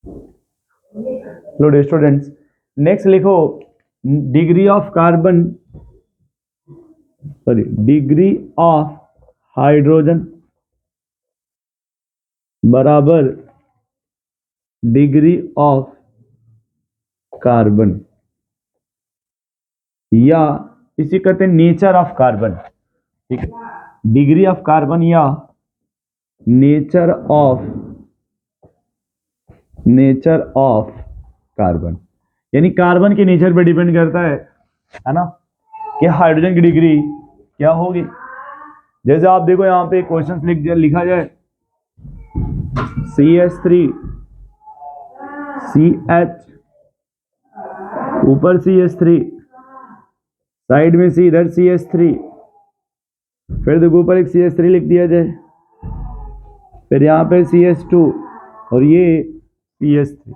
लो dear students, next लिखो degree of carbon, sorry degree of hydrogen बराबर degree of carbon, या इसी कहते हैं नेचर ऑफ कार्बन। ठीक है, डिग्री ऑफ कार्बन या नेचर ऑफ कार्बन, यानी कार्बन के नेचर पे डिपेंड करता है ना, कि हाइड्रोजन की डिग्री क्या होगी। जैसे आप देखो यहाँ पे क्वेश्चन लिखा जाए CH3 CH, ऊपर CH3, साइड में C, इधर CH3, फिर देखो ऊपर एक CH3 लिख दिया जाए, फिर यहाँ पे CH2 और ये CH3,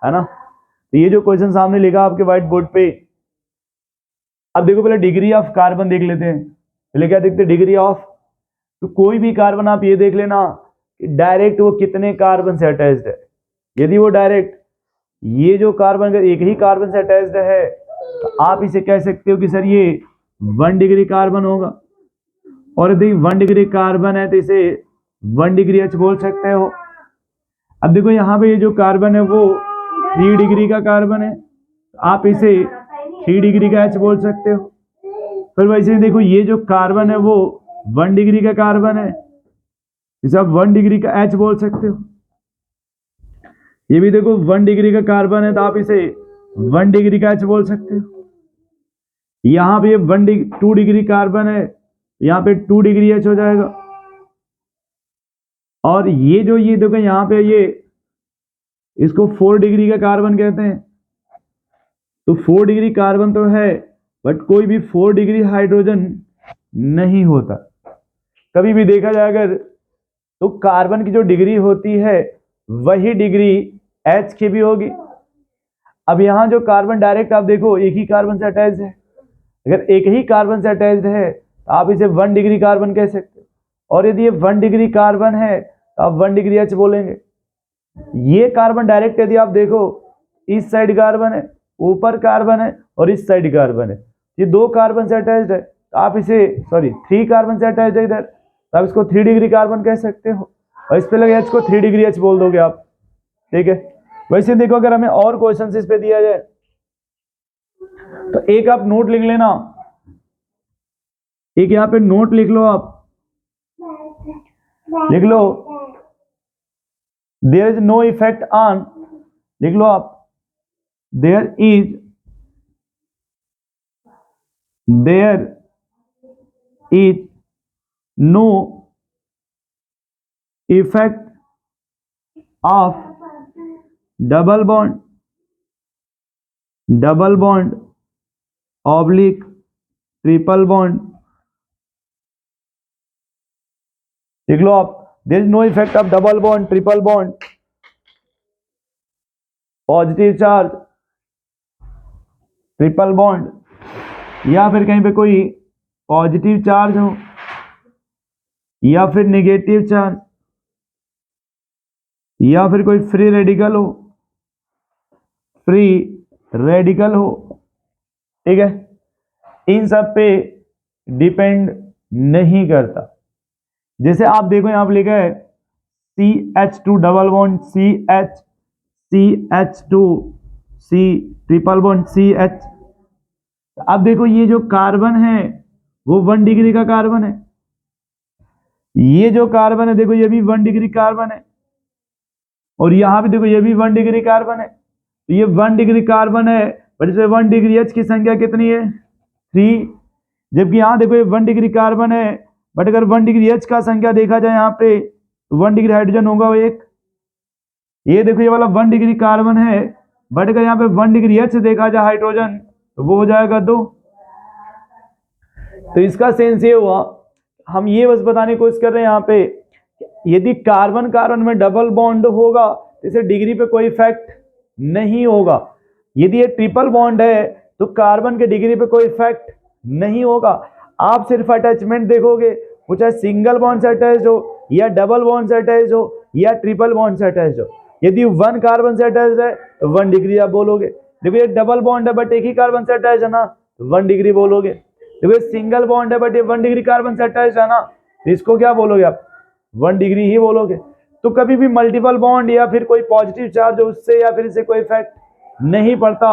है ना। तो ये जो क्वेश्चन सामने लिखा आपके व्हाइट बोर्ड पे, अब देखो पहले डिग्री ऑफ कार्बन देख लेते हैं। पहले क्या देखते हैं, डिग्री ऑफ, तो कोई भी कार्बन आप ये देख लेना कि डायरेक्ट वो कितने कार्बन से अटैच्ड है। यदि वो डायरेक्ट ये जो कार्बन अगर एक ही कार्बन से अटैच्ड है तो आप इसे कह सकते हो कि सर ये 1 डिग्री कार्बन होगा, और यदि 1 डिग्री कार्बन है तो इसे 1 डिग्री H बोल सकते हो। अब देखो यहाँ पे ये जो कार्बन है वो 3 डिग्री का कार्बन है, आप इसे 3 डिग्री का H बोल सकते हो। फिर वैसे देखो ये जो कार्बन है वो 1 डिग्री का कार्बन है, इसे आप 1 डिग्री का H बोल सकते हो। ये भी देखो 1 डिग्री का कार्बन है तो आप इसे 1 डिग्री का H बोल सकते हो। यहाँ पे 2 डिग्री कार्बन है, यहाँ पे 2 डिग्री H हो जाएगा। और ये जो ये देखो यहाँ पे ये इसको 4 डिग्री का कार्बन कहते हैं, तो 4 डिग्री कार्बन तो है बट कोई भी 4 डिग्री हाइड्रोजन नहीं होता। कभी भी देखा जाए अगर तो कार्बन की जो डिग्री होती है वही डिग्री H की भी होगी। अब यहाँ जो कार्बन डायरेक्ट आप देखो एक ही कार्बन से अटैच्ड है, अगर एक ही कार्बन से अटैच्ड है तो आप इसे 1 डिग्री कार्बन कह सकते हो, और यदि ये 1 डिग्री कार्बन है तो आप 1 डिग्री H बोलेंगे। ये कार्बन डायरेक्ट यदि आप देखो इस साइड कार्बन है, ऊपर कार्बन है और इस साइड कार्बन है, ये 2 कार्बन से अटैच्ड है तो आप इसे 3 कार्बन से अटैच्ड है इधर, तो आप इसको 3 डिग्री कार्बन कह सकते हो, और इस पे लगे H को 3 डिग्री H बोल दोगे आप। ठीक है, वैसे देखो अगर हमें और क्वेश्चन इस पे दिया जाए तो एक आप नोट लिख लेना, एक यहाँ पे नोट लिख लो, आप लिख लो there is no effect on, लिख लो आप there is no effect of double bond oblique triple bond, लिख लो आप there is no effect of double bond, triple bond, positive charge, triple bond, या फिर कहीं पे कोई पॉजिटिव चार्ज हो या फिर नेगेटिव चार्ज, या फिर कोई फ्री रेडिकल हो। ठीक है, इन सब पे डिपेंड नहीं करता। जैसे आप देखो यहां पर लिखा है CH2 double bond CH2 C triple bond CH। अब देखो ये जो कार्बन है वो 1 डिग्री का कार्बन है, ये जो कार्बन है देखो ये भी 1 डिग्री कार्बन है, और यहां पे देखो ये भी 1 डिग्री कार्बन है। तो ये 1 डिग्री कार्बन है बट इसमें 1 डिग्री H की संख्या कितनी है 3, जबकि यहां देखो ये 1 डिग्री कार्बन है बट अगर 1 डिग्री H का संख्या देखा जाए यहाँ पे तो 1 डिग्री हाइड्रोजन होगा वो एक। ये देखो ये वाला 1 डिग्री कार्बन है बट अगर यहाँ पे 1 डिग्री H देखा जाए हाइड्रोजन तो वो हो जाएगा 2। तो इसका सेंस ये हुआ, हम ये बस बताने की कोशिश कर रहे हैं यहाँ पे यदि कार्बन में डबल बॉन्ड होगा तो इसे डिग्री पे कोई इफेक्ट नहीं होगा। यदि ये ट्रिपल बॉन्ड है तो कार्बन के डिग्री पे कोई इफेक्ट नहीं होगा। आप सिर्फ अटैचमेंट देखोगे, वो चाहे सिंगल बॉन्ड से अटैच हो या डबल बॉन्ड से अटैच हो या ट्रिपल बॉन्ड से अटैच हो, यदि 1 कार्बन से अटैच है तो 1 डिग्री आप बोलोगे। देखो ये डबल बॉन्ड है बट एक ही कार्बन से अटैच है ना, तो 1 डिग्री बोलोगे। देखो ये सिंगल बॉन्ड है बट ये 1 डिग्री कार्बन से अटैच है ना, तो इसको क्या बोलोगे आप, 1 डिग्री ही बोलोगे। तो कभी भी मल्टीपल बॉन्ड या फिर कोई पॉजिटिव चार्ज हो उससे या फिर इससे कोई इफेक्ट नहीं पड़ता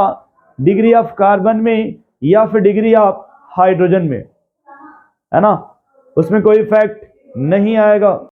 डिग्री ऑफ कार्बन में या फिर डिग्री ऑफ हाइड्रोजन में, है ना, उसमें कोई इफेक्ट नहीं आएगा।